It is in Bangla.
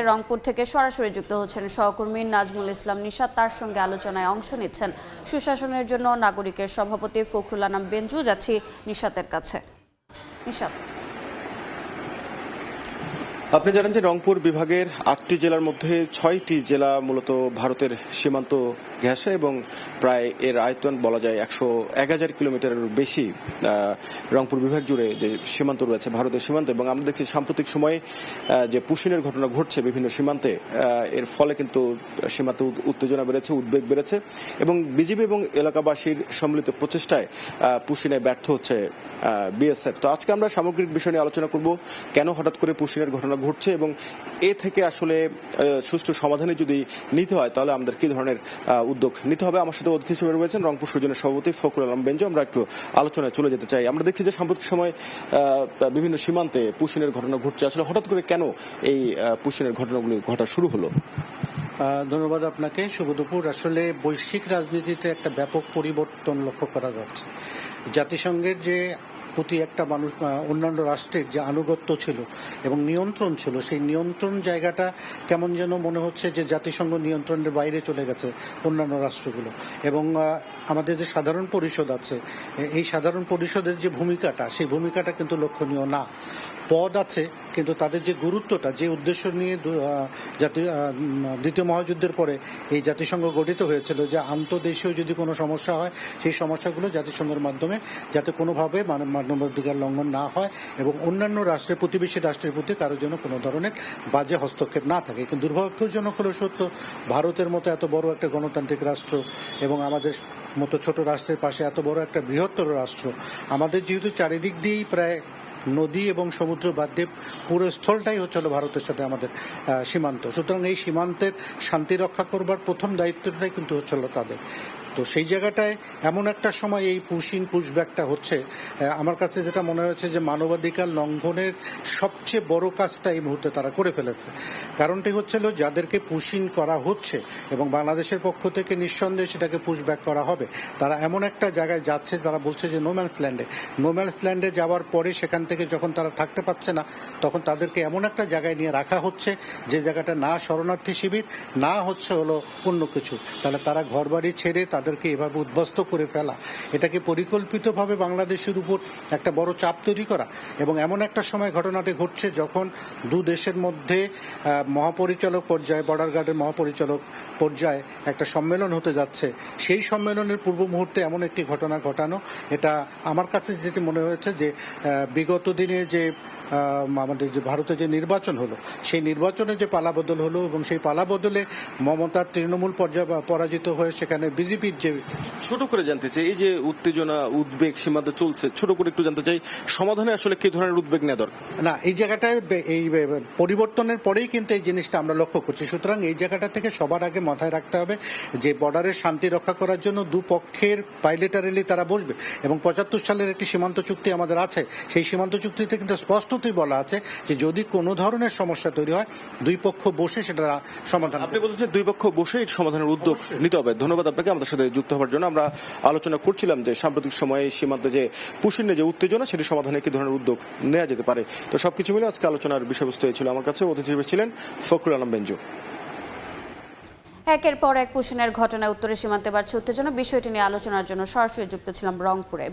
রংপুর থেকে সরাসরি যুক্ত হচ্ছেন সহকর্মী নাজমুল ইসলাম নিশাত। তার সঙ্গে আলোচনায় অংশ নিচ্ছেন সুশাসনের জন্য নাগরিকের সভাপতি ফখরুল আনাম বেঞ্জু। যাচ্ছি নিশাতের কাছে। নিশাত, আপনি জানেন যে রংপুর বিভাগের ৮টি জেলার মধ্যে ৬টি জেলা মূলত ভারতের সীমান্ত ঘেঁষে এবং প্রায় এর আয়তন বলা যায় ১০১ কিলোমিটারের বেশি রংপুর বিভাগ জুড়ে যে সীমান্ত রয়েছে ভারতের সীমান্ত। এবং আমরা দেখছি সাম্প্রতিক সময়ে যে পুশিনের ঘটনা ঘটছে বিভিন্ন সীমান্তে, এর ফলে কিন্তু সীমান্তে উত্তেজনা বেড়েছে, উদ্বেগ বেড়েছে এবং বিজিবি এবং এলাকাবাসীর সম্মিলিত প্রচেষ্টায় পুশিনে ব্যর্থ হচ্ছে বিএসএফ। তো আজকে আমরা সামগ্রিক বিষয় নিয়ে আলোচনা করব, কেন হঠাৎ করে পুশিনের ঘটনা ঘটছে এবং এ থেকে আসলে সুষ্ঠু সমাধানে যদি নিতে হয় তাহলে আমাদের কি ধরনের উদ্যোগ নিতে হবে। আমার সাথে অতিথি হিসেবে রয়েছেন রংপুর সুজনের সভাপতি ফখরুল আনাম বেঞ্জু। আমরা একটু আলোচনায় চলে যেতে চাই। আমরা দেখছি যে সাম্প্রতিক সময় বিভিন্ন সীমান্তে পুশিনের ঘটনা ঘটছে। আসলে হঠাৎ করে কেন এই পুশিনের ঘটনাগুলি ঘটা শুরু হলো? ধন্যবাদ আপনাকে। শুভ দুপুর। আসলে বৈশ্বিক রাজনীতিতে একটা ব্যাপক পরিবর্তন লক্ষ্য করা যাচ্ছে। জাতিসংঘের যে প্রতি একটা মানুষ অন্যান্য রাষ্ট্রের যে আনুগত্য ছিল এবং নিয়ন্ত্রণ ছিল, সেই নিয়ন্ত্রণ জায়গাটা কেমন যেন মনে হচ্ছে যে জাতিসংঘ নিয়ন্ত্রণের বাইরে চলে গেছে অন্যান্য রাষ্ট্রগুলো। এবং আমাদের যে সাধারণ পরিষদ আছে, এই সাধারণ পরিষদের যে ভূমিকাটা, সেই ভূমিকাটা কিন্তু লক্ষণীয় না। পদ আছে কিন্তু তাদের যে গুরুত্বটা, যে উদ্দেশ্য নিয়ে দ্বিতীয় মহাযুদ্ধের পরে এই জাতিসংঘ গঠিত হয়েছিল, যে আন্তর্দেশীয় যদি কোনো সমস্যা হয় সেই সমস্যাগুলো জাতিসংঘের মাধ্যমে যাতে কোনোভাবে মানবাধিকার লঙ্ঘন না হয় এবং অন্যান্য রাষ্ট্রের, প্রতিবেশী রাষ্ট্রের প্রতি কারোর জন্য কোনো ধরনের বাজে হস্তক্ষেপ না থাকে। কিন্তু দুর্ভাগ্যজনক হলেও সত্য, ভারতের মতো এত বড় একটা গণতান্ত্রিক রাষ্ট্র এবং আমাদের মতো ছোট রাষ্ট্রের পাশে এত বড় একটা বৃহত্তর রাষ্ট্র, আমাদের যেহেতু চারিদিক দিয়েই প্রায় নদী এবং সমুদ্র বাদ দিয়ে পুরো স্থলটাই হচ্ছে ভারতের সাথে আমাদের সীমান্ত, সুতরাং এই সীমান্তের শান্তি রক্ষা করবার প্রথম দায়িত্বটাই কিন্তু হচ্ছিল তাদের। তো সেই জায়গাটায় এমন একটা সময় এই পুশব্যাকটা হচ্ছে, আমার কাছে যেটা মনে হয়েছে যে মানবাধিকার লঙ্ঘনের সবচেয়ে বড় কাজটা এই মুহূর্তে তারা করে ফেলেছে। কারণটি হচ্ছিল যাদেরকে পুশিং করা হচ্ছে এবং বাংলাদেশের পক্ষ থেকে নিঃসন্দেহে সেটাকে পুশব্যাক করা হবে, তারা এমন একটা জায়গায় যাচ্ছে, তারা বলছে যে নোম্যান্স ল্যান্ডে যাওয়ার পরে সেখান থেকে যখন তারা থাকতে পারছে না, তখন তাদেরকে এমন একটা জায়গায় নিয়ে রাখা হচ্ছে যে জায়গাটা না শরণার্থী শিবির, না হচ্ছে অন্য কিছু। তাহলে তারা ঘরবাড়ি ছেড়ে তাদেরকে এভাবে উদ্বস্ত করে ফেলা, এটাকে পরিকল্পিতভাবে বাংলাদেশের উপর একটা বড় চাপ তৈরি করা। এবং এমন একটা সময় ঘটনাটি ঘটছে যখন দু দেশের মধ্যে মহাপরিচালক পর্যায়ে, বর্ডার গার্ডের মহাপরিচালক পর্যায়ে একটা সম্মেলন হতে যাচ্ছে। সেই সম্মেলনের পূর্ব মুহূর্তে এমন একটি ঘটনা ঘটানো, এটা আমার কাছে যেটি মনে হয়েছে যে বিগত দিনে যে আমাদের যে ভারতে যে নির্বাচন হলো, সেই নির্বাচনে যে পালাবদল হলো এবং সেই পালাবদলে মমতার তৃণমূল পর্যায়ে পরাজিত হয়ে সেখানে বিজেপির যে, ছোট করে জানতে চাই, এই যে উত্তেজনা, উদ্বেগ সীমান্তে চলছে, ছোট করে একটু জানতে চাই সমাধানে আসলে কি ধরনের উদ্বেগ নেওয়া দরকার? না, এই জায়গাটায় এই পরিবর্তনের পরেই কিন্তু এই জিনিসটা আমরা লক্ষ্য করছি। সুতরাং এই জায়গাটা থেকে সবার আগে মাথায় রাখতে হবে যে বর্ডারের শান্তি রক্ষা করার জন্য দুপক্ষের বাইলেটারালি তারা বসবে এবং ৭৫ সালের একটি সীমান্ত চুক্তি আমাদের আছে। সেই সীমান্ত চুক্তিতে কিন্তু স্পষ্টতই বলা আছে যে যদি কোনো ধরনের সমস্যা তৈরি হয় দুই পক্ষ বসে সেটা সমাধান। আপনি বলছেন দুই পক্ষ বসে এই সমাধানের উদ্যোগ নিতে হবে। ধন্যবাদ আপনাকে আমাদের সাথে যুক্ত হওয়ার জন্য। আমরা আলোচনা করছিলাম যে সাম্প্রতিক সময়ে সীমান্তে যে পুশিনে যে উত্তেজনা, সেটি সমাধানে কি ধরনের উদ্যোগ নেওয়া যেতে পারে। তো সবকিছু মিলে আজকে আলোচনার বিষয়বস্তু ছিল। আমার কাছে অতিথি হিসেবে ছিলেন ফখরুল আনাম বেঞ্জু। একের পর এক পুশিনের ঘটনায় উত্তরের সীমান্তে বাড়ছে উত্তেজনা। বিষয়টি নিয়ে আলোচনার জন্য সরাসরি যুক্ত ছিলাম রংপুরে।